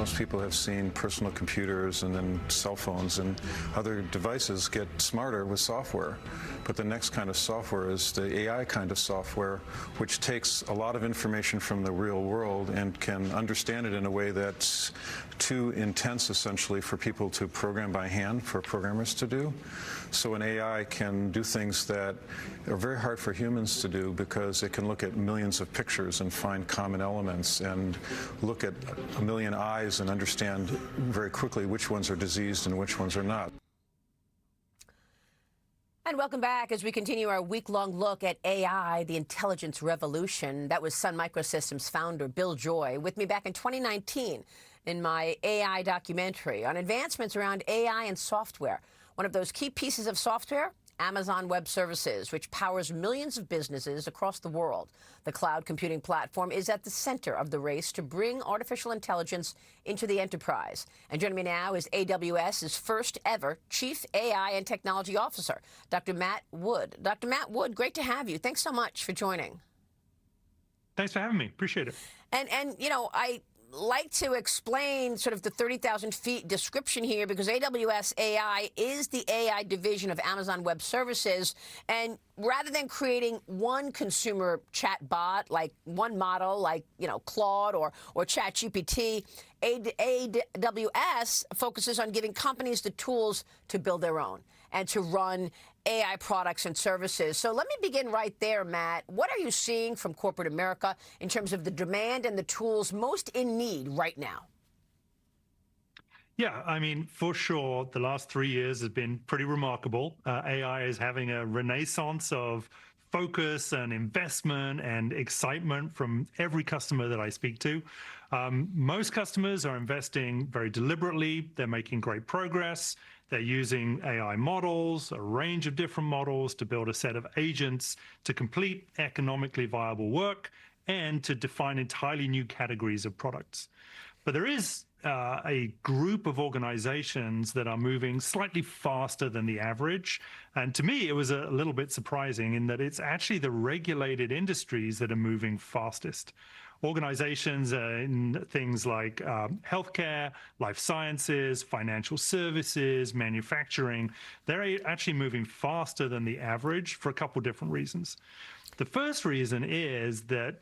Most people have seen personal computers and then cell phones and other devices get smarter with software. But the next kind of software is the AI kind of software, which takes a lot of information from the real world and can understand it in a way that's too intense, essentially, for people to program by hand, for programmers to do. So an AI can do things that are very hard for humans to do because it can look at millions of pictures and find common elements and look at a million eyes and understand very quickly which ones are diseased and which ones are not. And welcome back as we continue our week-long look at AI, the intelligence revolution. That was Sun Microsystems founder Bill Joy with me back in 2019 in my AI documentary on advancements around AI and software. One of those key pieces of software, Amazon Web Services, which powers millions of businesses across the world. The cloud computing platform is at the center of the race to bring artificial intelligence into the enterprise. And joining me now is AWS's first ever Chief AI and Technology Officer, Dr. Matt Wood. Dr. Matt Wood, great to have you. Thanks so much for joining. Thanks for having me. Appreciate it. And you know, I like to explain sort of the 30,000 feet description here because AWS AI is the AI division of Amazon Web Services. And rather than creating one consumer chat bot, like one model, like, you know, Claude or ChatGPT, AWS focuses on giving companies the tools to build their own and to run AI products and services. So let me begin right there, Matt. What are you seeing from corporate America in terms of the demand and the tools most in need right now? Yeah, I mean, for sure, the last 3 years has been pretty remarkable. AI is having a renaissance of focus and investment and excitement from every customer that I speak to. Most customers are investing very deliberately. They're making great progress. They're using AI models, a range of different models to build a set of agents to complete economically viable work and to define entirely new categories of products. But there is a group of organizations that are moving slightly faster than the average. And to me, it was a little bit surprising in that it's actually the regulated industries that are moving fastest. Organizations in things like healthcare, life sciences, financial services, manufacturing, they're actually moving faster than the average for a couple different reasons. The first reason is that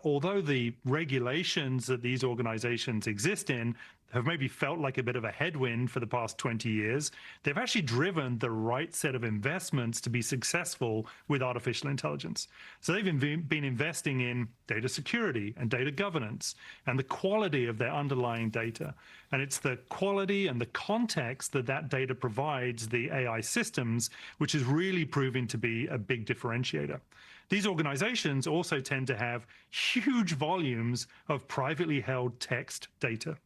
although the regulations that these organizations exist in have maybe felt like a bit of a headwind for the past 20 years, they've actually driven the right set of investments to be successful with artificial intelligence. So they've been investing in data security and data governance and the quality of their underlying data. And it's the quality and the context that that data provides the AI systems, which is really proving to be a big differentiator. These organizations also tend to have huge volumes of privately held text data.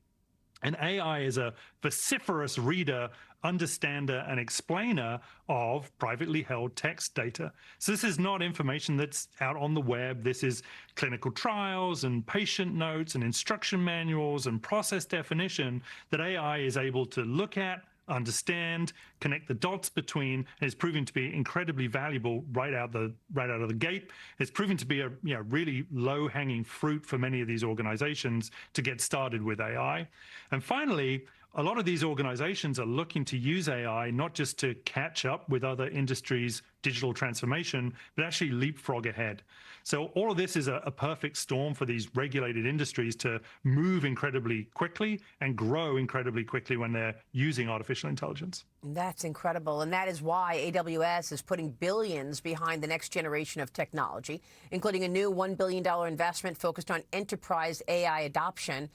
And AI is a vociferous reader, understander, and explainer of privately held text data. So this is not information that's out on the web. This is clinical trials and patient notes and instruction manuals and process definition that AI is able to look at, understand, connect the dots between, and it's proving to be incredibly valuable right out of the gate. It's proving to be a really low-hanging fruit for many of these organizations to get started with AI. And finally, a lot of these organizations are looking to use AI not just to catch up with other industries' digital transformation, but actually leapfrog ahead. So all of this is a perfect storm for these regulated industries to move incredibly quickly and grow incredibly quickly when they're using artificial intelligence. That's incredible. And that is why AWS is putting billions behind the next generation of technology, including a new $1 billion investment focused on enterprise AI adoption.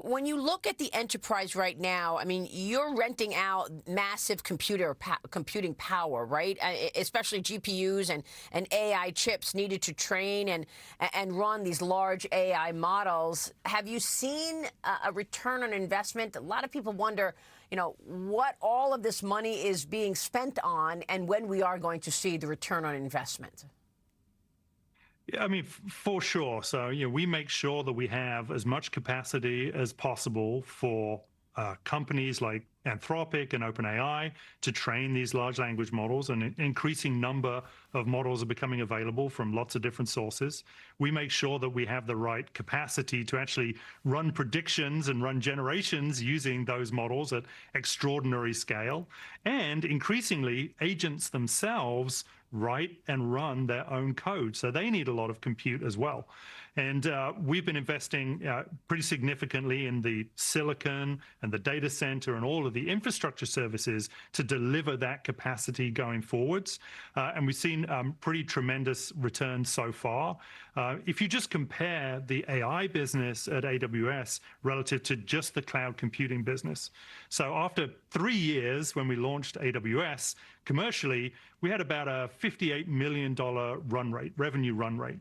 When you look at the enterprise right now, I mean, you're renting out massive computing power, right? Especially GPUs and AI chips needed to train and run these large AI models. Have you seen a return on investment? A lot of people wonder, you know, what all of this money is being spent on and when we are going to see the return on investment. Yeah, I mean, for sure. So, we make sure that we have as much capacity as possible for companies like Anthropic and OpenAI to train these large language models, and an increasing number of models are becoming available from lots of different sources. We make sure that we have the right capacity to actually run predictions and run generations using those models at extraordinary scale. And increasingly, agents themselves write and run their own code. So they need a lot of compute as well. And we've been investing pretty significantly in the silicon and the data center and all of the infrastructure services to deliver that capacity going forwards. And we've seen pretty tremendous returns so far. If you just compare the AI business at AWS relative to just the cloud computing business. So after 3 years, when we launched AWS commercially, we had about a $58 million revenue run rate.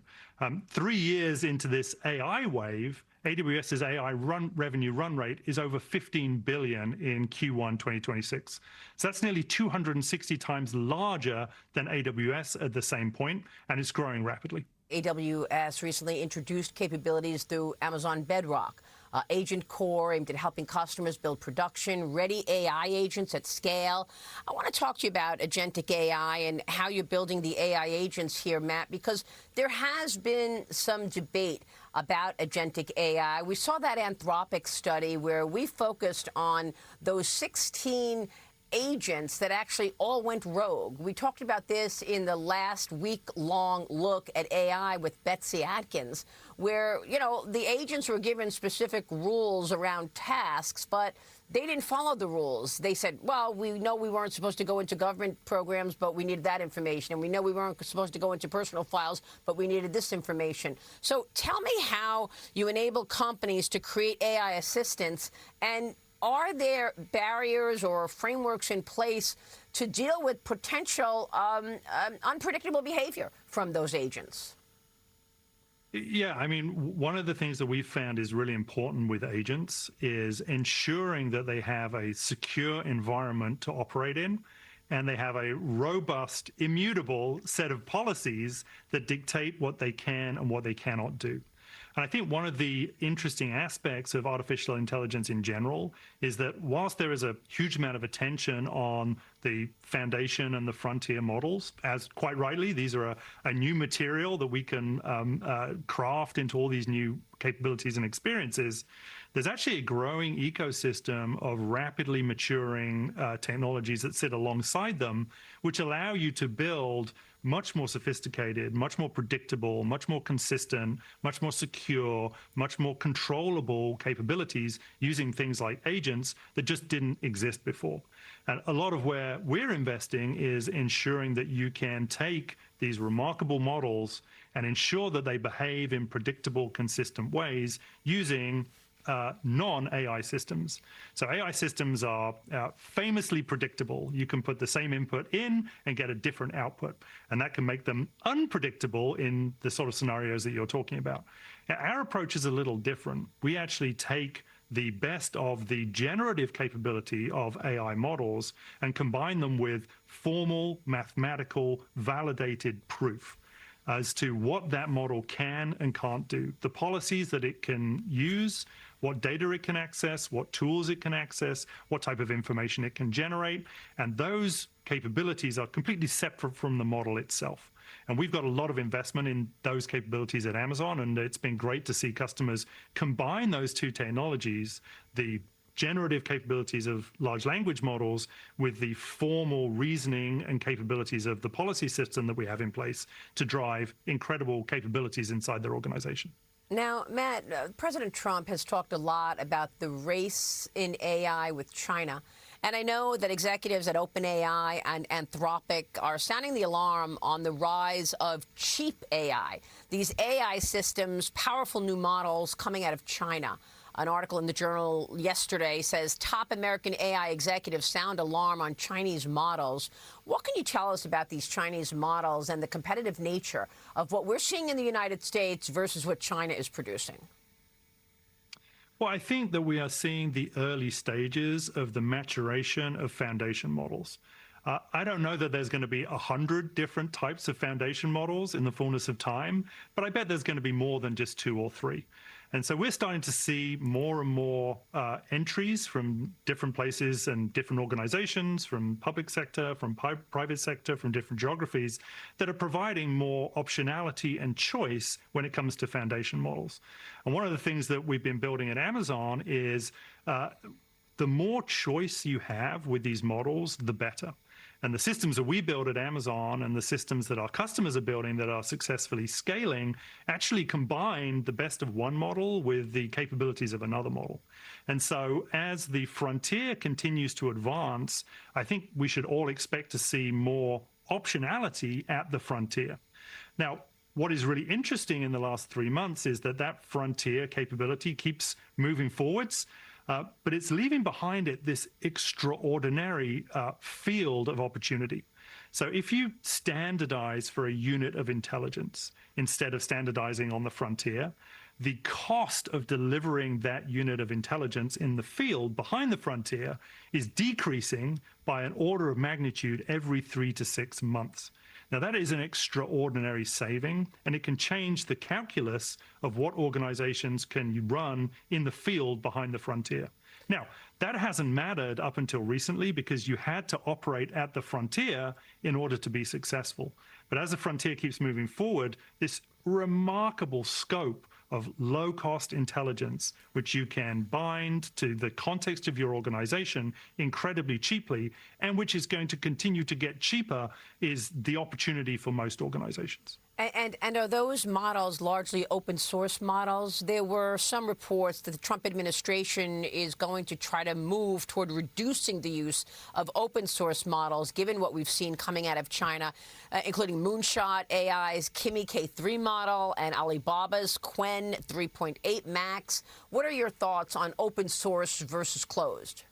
3 years into this AI wave, AWS's AI revenue run rate is over $15 billion in Q1 2026. So that's nearly 260 times larger than AWS at the same point, and it's growing rapidly. AWS recently introduced capabilities through Amazon Bedrock. Agent Core aimed at helping customers build production-ready AI agents at scale. I want to talk to you about agentic AI and how you're building the AI agents here, Matt, because there has been some debate about agentic AI. We saw that Anthropic study where we focused on those 16 agents that actually all went rogue. We talked about this in the last week-long look at AI with Betsy Atkins, where, you know, the agents were given specific rules around tasks, but they didn't follow the rules. They said, well, we know we weren't supposed to go into government programs, but we needed that information. And we know we weren't supposed to go into personal files, but we needed this information. So tell me how you enable companies to create AI assistants, and are there barriers or frameworks in place to deal with potential unpredictable behavior from those agents? Yeah, I mean, one of the things that we've found is really important with agents is ensuring that they have a secure environment to operate in, and they have a robust, immutable set of policies that dictate what they can and what they cannot do. And I think one of the interesting aspects of artificial intelligence in general is that whilst there is a huge amount of attention on the foundation and the frontier models, as quite rightly, these are a new material that we can craft into all these new capabilities and experiences, there's actually a growing ecosystem of rapidly maturing technologies that sit alongside them, which allow you to build much more sophisticated, much more predictable, much more consistent, much more secure, much more controllable capabilities using things like agents that just didn't exist before. And a lot of where we're investing is ensuring that you can take these remarkable models and ensure that they behave in predictable, consistent ways using non-AI systems. So AI systems are famously predictable. You can put the same input in and get a different output, and that can make them unpredictable in the sort of scenarios that you're talking about. Now, our approach is a little different. We actually take the best of the generative capability of AI models and combine them with formal, mathematical, validated proof as to what that model can and can't do, the policies that it can use, what data it can access, what tools it can access, what type of information it can generate. And those capabilities are completely separate from the model itself. And we've got a lot of investment in those capabilities at Amazon, and it's been great to see customers combine those two technologies, the generative capabilities of large language models with the formal reasoning and capabilities of the policy system that we have in place to drive incredible capabilities inside their organization. Now, Matt, President Trump has talked a lot about the race in AI with China. And I know that executives at OpenAI and Anthropic are sounding the alarm on the rise of cheap AI. These AI systems, powerful new models coming out of China. An article in the Journal yesterday says top American AI executives sound alarm on Chinese models. What can you tell us about these Chinese models and the competitive nature of what we're seeing in the United States versus what China is producing? Well, I think that we are seeing the early stages of the maturation of foundation models. I don't know that there's going to be 100 different types of foundation models in the fullness of time, but I bet there's going to be more than just 2 or 3. And so we're starting to see more and more entries from different places and different organizations, from public sector, from private sector, from different geographies, that are providing more optionality and choice when it comes to foundation models. And one of the things that we've been building at Amazon is the more choice you have with these models, the better. And the systems that we build at Amazon and the systems that our customers are building that are successfully scaling actually combine the best of one model with the capabilities of another model. And so as the frontier continues to advance, I think we should all expect to see more optionality at the frontier. Now, what is really interesting in the last 3 months is that that frontier capability keeps moving forwards. But it's leaving behind it this extraordinary field of opportunity. So if you standardize for a unit of intelligence instead of standardizing on the frontier, the cost of delivering that unit of intelligence in the field behind the frontier is decreasing by an order of magnitude every 3 to 6 months. Now, that is an extraordinary saving, and it can change the calculus of what organizations can run in the field behind the frontier. Now, that hasn't mattered up until recently because you had to operate at the frontier in order to be successful. But as the frontier keeps moving forward, this remarkable scope of low-cost intelligence, which you can bind to the context of your organization incredibly cheaply, and which is going to continue to get cheaper, is the opportunity for most organizations. And are those models largely open source models? There were some reports that the Trump administration is going to try to move toward reducing the use of open source models, given what we've seen coming out of China, including Moonshot AI's Kimi K3 model and Alibaba's Qwen 3.8 Max. What are your thoughts on open source versus closed?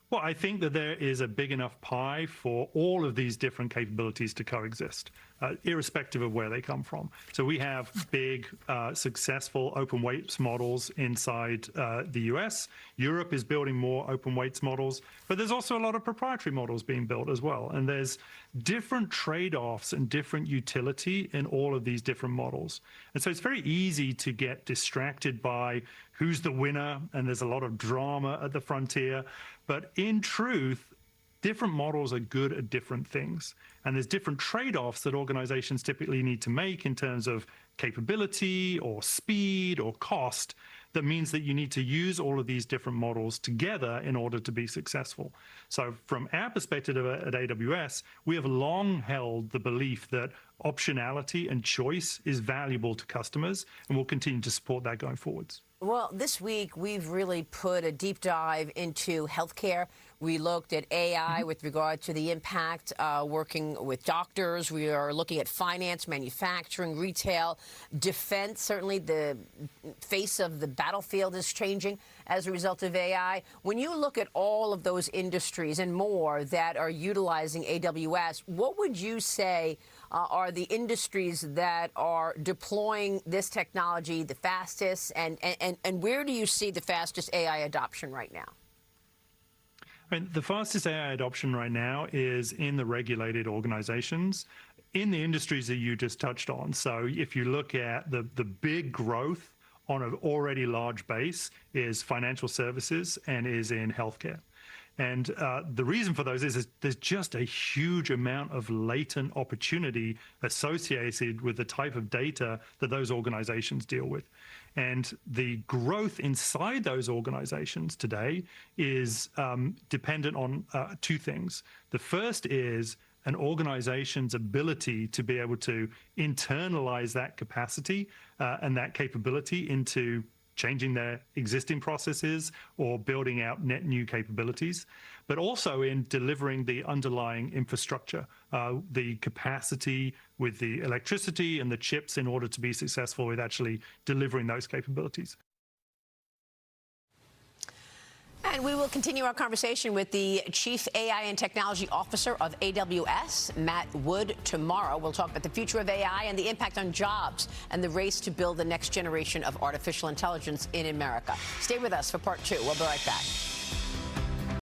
Well, I think that there is a big enough pie for all of these different capabilities to coexist, irrespective of where they come from. So we have big, successful open weights models inside the US. Europe is building more open weights models, but there's also a lot of proprietary models being built as well. And there's different trade-offs and different utility in all of these different models. And so it's very easy to get distracted by who's the winner, and there's a lot of drama at the frontier. But in truth, different models are good at different things. And there's different trade-offs that organizations typically need to make in terms of capability or speed or cost. That means that you need to use all of these different models together in order to be successful. So from our perspective at AWS, we have long held the belief that optionality and choice is valuable to customers, and we'll continue to support that going forwards. Well, this week, we've really put a deep dive into healthcare. We looked at AI with regard to the impact working with doctors. We are looking at finance, manufacturing, retail, defense. Certainly, the face of the battlefield is changing as a result of AI. When you look at all of those industries and more that are utilizing AWS, what would you say are the industries that are deploying this technology the fastest, and where do you see the fastest AI adoption right now? The fastest AI adoption right now is in the regulated organizations, in the industries that you just touched on. So if you look at the big growth on an already large base is financial services and is in healthcare. And the reason for those is there's just a huge amount of latent opportunity associated with the type of data that those organizations deal with. And the growth inside those organizations today is dependent on two things. The first is an organization's ability to be able to internalize that capacity and that capability into changing their existing processes or building out net new capabilities, but also in delivering the underlying infrastructure, the capacity with the electricity and the chips in order to be successful with actually delivering those capabilities. And we will continue our conversation with the Chief AI and Technology Officer of AWS, Matt Wood, tomorrow. We'll talk about the future of AI and the impact on jobs and the race to build the next generation of artificial intelligence in America. Stay with us for part 2. We'll be right back.